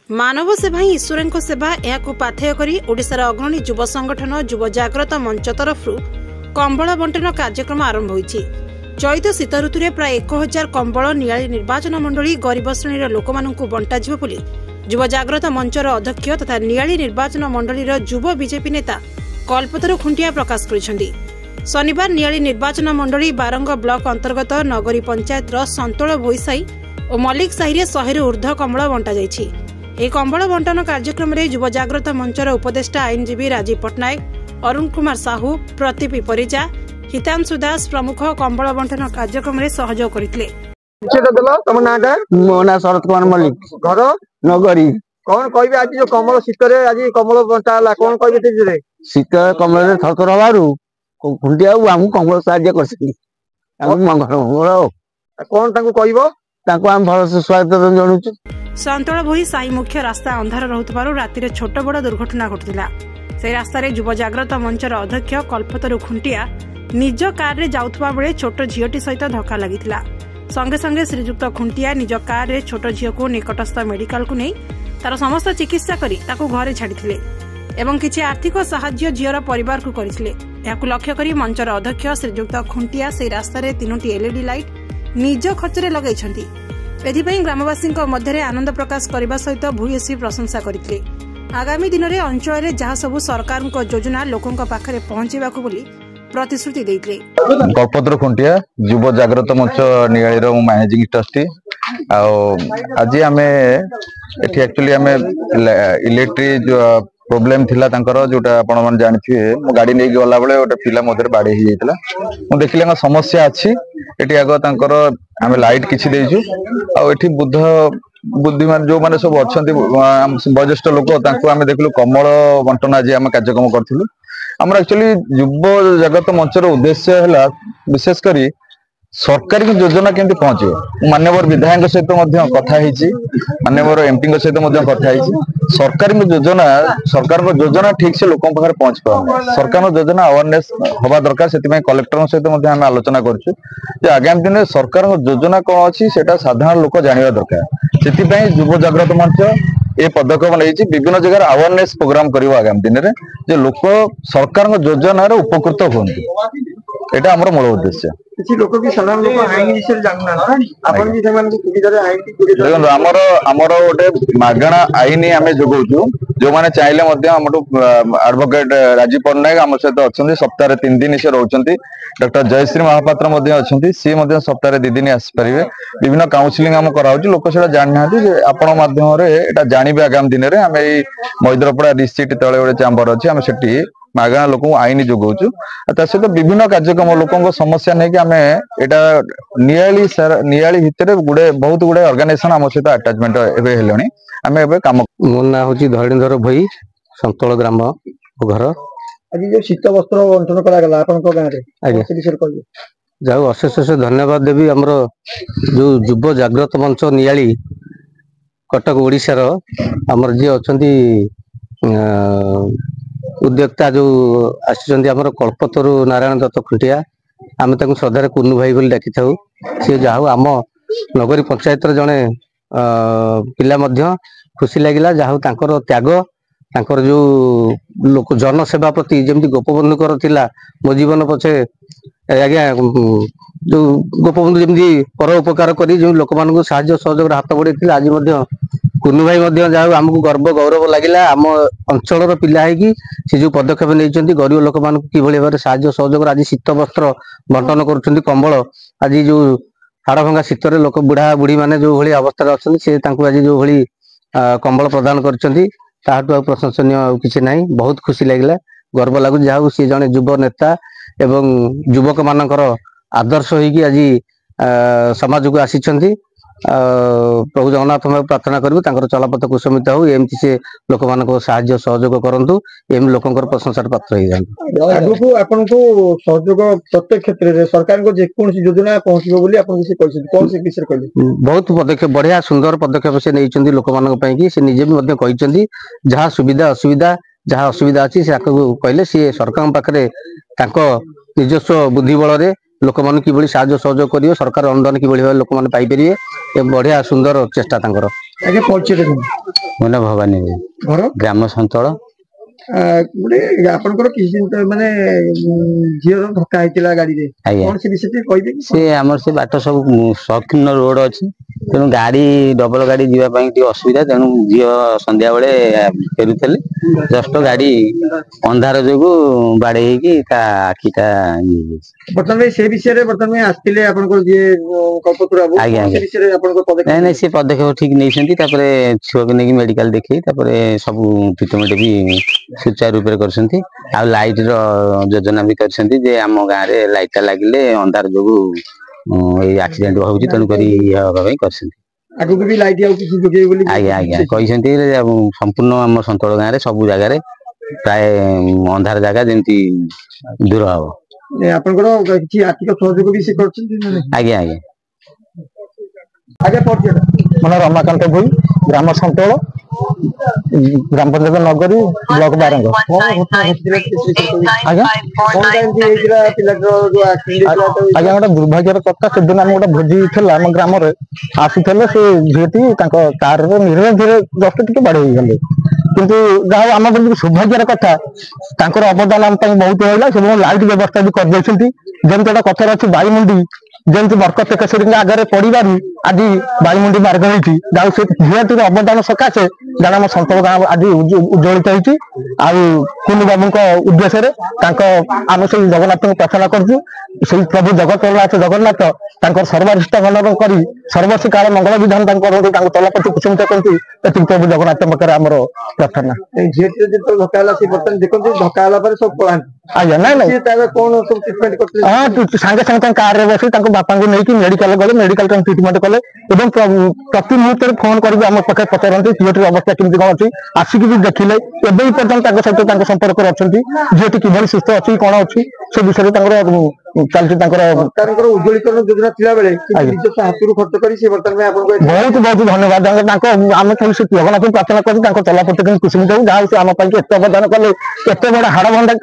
मानव सेवा ही ईश्वर सेवा यह पाथेय करी ओडिशार अग्रणी युव संगठन युव जागृत मंच तरफ कंबल बंटन कार्यक्रम आरंभ होईछि। चैत शीत ऋतु में प्राय 1000 कंबल नियाली निर्वाचन मंडली गरीब श्रेणी लोक बंटा जिवो बोली युव जागृत मंचर अध्यक्ष तथा नियाली निर्वाचन मंडलीर युव बीजेपी नेता कल्पतरू खुंटिया प्रकाश करिसेंति। शनिवार नियाली निर्वाचन मंडली बारंग ब्लॉक अंतर्गत नगरी पंचायतर संतोल भोईसाई और मल्लिक साही 100 ऊर्ध्व कंबल बंटा जाइछि। एक कंबल बंटन कार्यक्रम में युव जागृत मंचर उपदेष्टा आईनजीवी राजीव पट्टनायक, अरुण कुमार साहू, प्रतीपी परिजा, हितांशु दास प्रमुख कंबल बंटन कार्यक्रम में सहयोग करथिले। मो ना शरद कुमार मल्लिक, घर नगरी। कौन कहबे आज जो कमल शीतरे आज कमल बंटाला कौन कहबे तेजरे शीत कमल रे थरथर हवारू खुंटिया हमहु कमल साहाय्य करछि। हम मंगल कौन तांको कहबो तांको हम भरोसा स्वागत जणुछु। संतोल भोई साई मुख्य रास्ता अंधार रहुतबारु राति छोट बड़ दुर्घटना घटुला। से रास्ता रे युव जागृत मंचर अध्यक्ष कल्पतरू खुंटिया निज कार रे जाउथबा बेले छोट झियोटी सहित धक्का लागिथिला। संगे संगे श्रीजुक्त खुंटिया निज कार रे छोट झियो को निकटस्थ मेडिकल को नहीं तार समस्त चिकित्सा करी ताकू घरे छाड़िथिले एवं किछि आर्थिक सहाय्य झियोर परिवार को करिथिले। याकू लक्ष्य करी मंचर अध्यक्ष श्रीजुक्त खुंटिया से रास्ता रे 3टी एलईडी लाइट निज खर्चरे लगाइछंती। एथिପାଇଁ ग्रामवासी मध्य आनंद प्रकाश करने सहित भूयसी प्रशंसा करते। आगामी दिन में अंचल में जहाँ सब सरकार योजना लोकों पाखे पहुंचा प्रतिश्रुति देते। कल्पतरू खुंटिया युव जागृत मंच नियालीर मैनेजिंग ट्रस्टी। आज आम एक्चुअली आम इलेक्ट्रिक प्रोब्लेम थिला तांकर जोटा आपण मन जानिथिए मो गाड़ी नै गला बेले ओटे पिला मोदर बाडे ही जाइतला। मो देखिले समस्या अछि एटी आगो तांकर आम लाइट किछि देइछु आ एठी बुद्धिमान जो माने सब अछंती वयोज्येष्ठ लोक तांको आम देखलु कमल बंटन आज आम कार्यक्रम करथिलु। हमर एक्चुअली युव जगत मंचर उद्देश्य हैला विशेष करी सरकारी योजना केमती पहुंचे। माननीय विधायक सहित कथा माननीय एमपी सहित कथा सरकारी योजना ठीक से लोक पाखे पहुंच पाए। सरकार योजना अवेयरनेस हवा दरकार से कलेक्टर सहित आम आलोचना करूँ आगामी दिन में सरकार योजना कौन अच्छी से साधारण लोक जानवा दरकार। से युव जागृत मंच ये पदक्षेप नहीं विभिन्न जगह अवेयरनेस प्रोग्राम कर आगामी दिन में लोक सरकार योजना उपकृत होती। एटा हमर मूल उद्देश्य। किछि लोक भी साधारण लोक आईन विषय जानना आपण भी समान को सुविधा रे आईन देखो हमर ओटे मागणा आईन आमे जोगौछु। जो माने चाहिले मध्ये हमटो एडवोकेट राजीव पट्टनायक हम सहित अछंती। सप्ताह रे 3 दिन से रहउछंती। डॉक्टर जयश्री महापात्र मध्ये अछंती। सी मध्ये सप्ताह रे 2 दिन आसी परिबे। विभिन्न काउंसलिंग हम कराउछु। लोक सेटा जानि नाथि जे आपण माध्यम रे एटा जानिबे आगामी दिन रे हम एई मैद्रपड़ा डिस्ट्रिक्ट तळे ओडे चैम्बर अछि हम सेठी मागणा लोक आईन जोगौछु। सहित विभिन्न कार्यक्रम लोकों समस्या नहीं कि आम यहाँ नियाली भितर गुड़े बहुत गुड़े ऑर्गेनाइजेशन आम सहित अटैचमेंट एवं आम ए कम। मो ना हूँ धरणीधर भई संतोल ग्राम घर। आज जो शीत वस्त्र बंटन करागला गाँव जाऊ अशेष अशेष धन्यवाद देवी। आमर जो युव जागृत मंच नियाली कटक ओडिशार आमर जी अच्छा उद्योक्ता जो आसिचंदी आमर कल्पतरू नारायण दत्त खुंटिया आम श्रद्धार कुन्नू भाई बोली डाकी थाउ। सी जाऊ आम नगरी पंचायत जड़े पिला मध्य खुशी लगिला जाऊ तांकर त्याग तांकर जो लोक जनसेवा प्रति जमी गोपबंधुकर थिला मो जीवन पछे आज्ञा जो गोपबंधु जमी पर उपकार करी जो लोक मान साहाय्य सहयोग हाथ बढ़े आज कुन्नू भाई जाऊ आमको गर्व गौरव लगिला। आम अंचल पिला है से जो पदक्षेप नहीं गरीब लोक मान कि भाव साहाय्य सहयोग आज शीत वस्त्र बंटन कर कंबल आज जो हाड़ भंगा शीत लोक बुढ़ा बुढ़ी मैंने जो भाई अवस्था अच्छा से आज जो भाई कंबल प्रदान कर प्रशंसनीय किसी ना बहुत खुशी लगिला गर्व लगुच। जहाँ सी जड़े युव नेता एवं युवक मानकर आदर्श होगी आज समाज को आसी। प्रभु जगन्नाथ प्रार्थना करूँ चलापथ कुसुमित हो एमती से लोक मान साहाय्य सहयोग करूँ एम लोक प्रशंसार पात्र हो जाए। आपन को सहयोग प्रत्येक क्षेत्र में सरकार को जेकोसी योजना पहुंचबो बोली आपन से कौन से विषय कहले बहुत पदक्षेप बढ़िया सुंदर पदक्षेप से नहीं लोक मान कि से निजे भी कहते जहाँ सुविधा असुविधा जहाँ असुविधा अच्छी से कहले सी सरकार पाखे निजस्व बुद्धि बल लोक मान कि साहाय्य सहयोग करियो सरकार अनुदान कि लोक मान पाई परिबे। बढ़िया सुंदर चेष्टा तांकर। ଆଜ୍ଞା ପରିଚୟ ମୋ ନାଁ ଭବାନୀ ଘର ଗ୍ରାମ ସନ୍ତଳ। ଗୋଟେ ଆପଣଙ୍କର କିଛି ମାନେ ଝିଅର ଧକ୍କା ହେଇଥିଲା ଗାଡିରେ, କଣ ସେ ବିଷୟରେ କହିବେ? ସେ ଆମର ସେ ବାଟ ସବୁ ସଂକୀର୍ଣ୍ଣ ରୋଡ ଅଛି, ତେଣୁ ଗାଡି ଡବଲ ଗାଡି ଯିବା ପାଇଁ ଟିକେ ଅସୁବିଧା, ତେଣୁ ଝିଅ ସନ୍ଧ୍ୟା ବେଳେ ଫେରୁଥିଲେ, ଜଷ୍ଟ ଗାଡି ଅନ୍ଧାର ଯୋଗୁ ବାଡେଇ ହେଇକି ତା ଆଖିଟା ଇଏ ହେଇଯାଇଛି। ବର୍ତ୍ତମାନ ସେ ବିଷୟରେ ବର୍ତ୍ତମାନ ଆସିଥିଲେ ଆପଣଙ୍କର ଯିଏ କଳ୍ପତରୁ ବାବୁ, ସେ ବିଷୟରେ ଆପଣଙ୍କ ପଦକ୍ଷେପ? ନାଇଁ ସେ ପଦକ୍ଷେପ ଠିକ ନେଇଛନ୍ତି। ତାପରେ ଛୁଆକୁ ନେଇକି ମେଡିକାଲ ଦେଖେଇ ତାପରେ ସବୁ ଟ୍ରିଟମେଣ୍ଟ ବି ସୁଚାରୁ ରୂପରେ କରିଛନ୍ତି। ଆଉ ଲାଇଟ ର ଯୋଜନା ବି କରିଛନ୍ତି ଯେ ଆମ ଗାଁରେ ଲାଇଟ ଟା ଲାଗିଲେ ଅନ୍ଧାର ଯୋଗୁ ଏଇ ଆକ୍ସିଡେଣ୍ଟ ହଉଛି, ତେଣୁକରି ଇଏ ହବା ପାଇଁ କରିଛନ୍ତି। ଆଗକୁ ବି ଲାଇଟ ଆଉ କିଛି ଯୋଗେଇବେ ବୋଲି ଆଜ୍ଞା କହିଛନ୍ତି। ସମ୍ପୂର୍ଣ୍ଣ ଆମ ସନ୍ତଳ ଗାଁରେ ସବୁ ଜାଗାରେ ପ୍ରାୟ ଅନ୍ଧାର ଜାଗା ଯେମିତି ଦୂର ହବ। ଆପଣଙ୍କର କିଛି ଆର୍ଥିକ ସହଯୋଗ ବି ସେ କରୁଛନ୍ତି? ଆଜ୍ଞା ଆଜ୍ଞା ପରିଚୟ? ମୋ ନାଁ ରମାକାନ୍ତ ଭୋଇ, ଗ୍ରାମ ସନ୍ତଳ, ଗ୍ରାମ ପଞ୍ଚାୟତ ନଗରୀ, ବ୍ଲକ ବାରଙ୍ଗ। ଆଜ୍ଞା ଗୋଟେ ଦୁର୍ଭାଗ୍ୟର କଥା, ସେଦିନ ଆମେ ଗୋଟେ ଭୋଜି ଥିଲା ଆମ ଗ୍ରାମରେ, ଆସିଥିଲେ ସେ ଝିଅଟି ତାଙ୍କ କାରରେ ଧୀରେ ଜଷ୍ଟ ଟିକେ ବାଡେଇ ହେଇଗଲେ। କିନ୍ତୁ ଯାହା ଆମ ସୌଭାଗ୍ୟର କଥା, ତାଙ୍କର ଅବଦାନ ଆମ ପାଇଁ ବହୁତ ରହିଲା। ସେ ଲାଇଟ ବ୍ୟବସ୍ଥା ବି କରିଦେଇଛନ୍ତି। ଯେମିତି ଗୋଟେ କଥାରେ ଅଛି, ବାୟୁମଣ୍ଡି ଯେମିତି ବରକତ କେଶରୀଙ୍କ ଆଗରେ ପଡିବାରୁ ଆଜି ବାୟୁମଣ୍ଡି ମାର୍ଗ ହେଇଛି, ଯାହା ସେ ଝିଅଟିର ଅବଦାନ ସକାଶେ ଜାଣ ଆମ ସନ୍ତଳ ଗାଁ ଆଜି ଉଜ୍ଜଳିତ ହେଇଛି। ଆଉ କୁନୁ ବାବୁଙ୍କ ଉଦ୍ଦେଶ୍ୟରେ ଆମେ ସେଇ ଜଗନ୍ନାଥଙ୍କୁ ପ୍ରାର୍ଥନା କରୁଛୁ, ସେଇ ପ୍ରଭୁ ଜଗନ୍ନାଥ ତାଙ୍କର ସର୍ବାରିଷ୍ଟ ଗଣନ କରି ସର୍ବଶ୍ରୀ କାଳ ମଙ୍ଗଳ ବିଧାନ ତାଙ୍କ ତଲାପତି କୁସୁମିତ କରନ୍ତୁ, ଏତିକି ପ୍ରଭୁ ଜଗନ୍ନାଥ ପାଖରେ ଆମର ପ୍ରାର୍ଥନା। ଝିଅଟିର ଯେତେବେଳେ ଧକ୍କା ହେଲା, ସେ ବର୍ତ୍ତମାନ ଦେଖନ୍ତୁ ଧକ୍କା ହେଲା ପରେ ସବୁ ପଳାନ୍ତି। ଆଜ୍ଞା ନାଇଁ କଣ ସବୁ ଟ୍ରିଟମେଣ୍ଟ କରିଥିଲେ? ସାଙ୍ଗେ ସାଙ୍ଗେ ତାଙ୍କ କାରରେ ବସି ତାଙ୍କ ବାପାଙ୍କୁ ନେଇକି ମେଡିକାଲ ଗଲେ, ମେଡିକାଲ ଟ୍ରିଟମେଣ୍ଟ କଲେ ଏବଂ ପ୍ରତି ମୁହୂର୍ତ୍ତରେ ଫୋନ କରିକି ଆମ ପାଖରେ ପଚାରନ୍ତି ଝିଅଟିର ଅବସ୍ଥା କେମିତି କଣ ଅଛି, ଆସିକି ବି ଦେଖିଲେ। ଏବେ ବି ପର୍ଯ୍ୟନ୍ତ ତାଙ୍କ ସହିତ ତାଙ୍କ ସମ୍ପର୍କରେ ଅଛନ୍ତି, ଝିଅଟି କିଭଳି ସୁସ୍ଥ ଅଛି କଣ ଅଛି ସେ ବିଷୟରେ ତାଙ୍କର ଚାଲିଛି। ତାଙ୍କର ସରକାରଙ୍କର ଉଜ୍ଜଳୀକରଣ ଯୋଜନା ଥିଲା ବେଳେ ନିଜସ୍ୱ ହାତରୁ ଖର୍ଚ୍ଚ କରି ସେ ବର୍ତ୍ତମାନ ଆପଣଙ୍କୁ ବହୁତ ଧନ୍ୟବାଦ। ଆମେ ଖାଲି ସେ ଜଗନ୍ନାଥଙ୍କୁ ପ୍ରାର୍ଥନା କରୁ ତାଙ୍କ ଚଲାପତି କୁସୁମିତ ହଉ, ଯାହା ହଉଛି ଆମ ପାଇଁ ଏତେ ଅବଦାନ କଲେ। ଏତେ ବଡ ହାଡଭଣ୍ଡା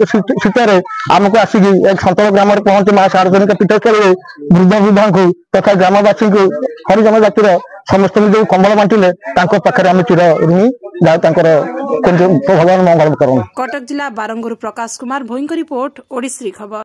ଶୀତରେ ଆମକୁ ଆସିକି ସନ୍ତଳ ଗ୍ରାମରେ ପହଞ୍ଚି ମା ସାର୍ବଜନିକ ପୀଠସ୍ଥଳରେ ବୃଦ୍ଧ ବୃଦ୍ଧାଙ୍କୁ ତଥା ଗ୍ରାମବାସୀଙ୍କୁ ହରିଜନ ଜାତିର ସମସ୍ତଙ୍କୁ ଯୋଉ କମ୍ବଳ ବାଣ୍ଟିଲେ, ତାଙ୍କ ପାଖରେ ଆମେ ଚିର ଋଣୀ। ଯାହା ତାଙ୍କର ଭଗବାନ ମଙ୍ଗଳ କରନ୍ତୁ। କଟକ ଜିଲ୍ଲା ବାରଙ୍ଗରୁ ପ୍ରକାଶ କୁମାର ଭୋଇଙ୍କ ରିପୋର୍ଟ, ଓଡ଼ିଶ୍ରୀ ଖବର।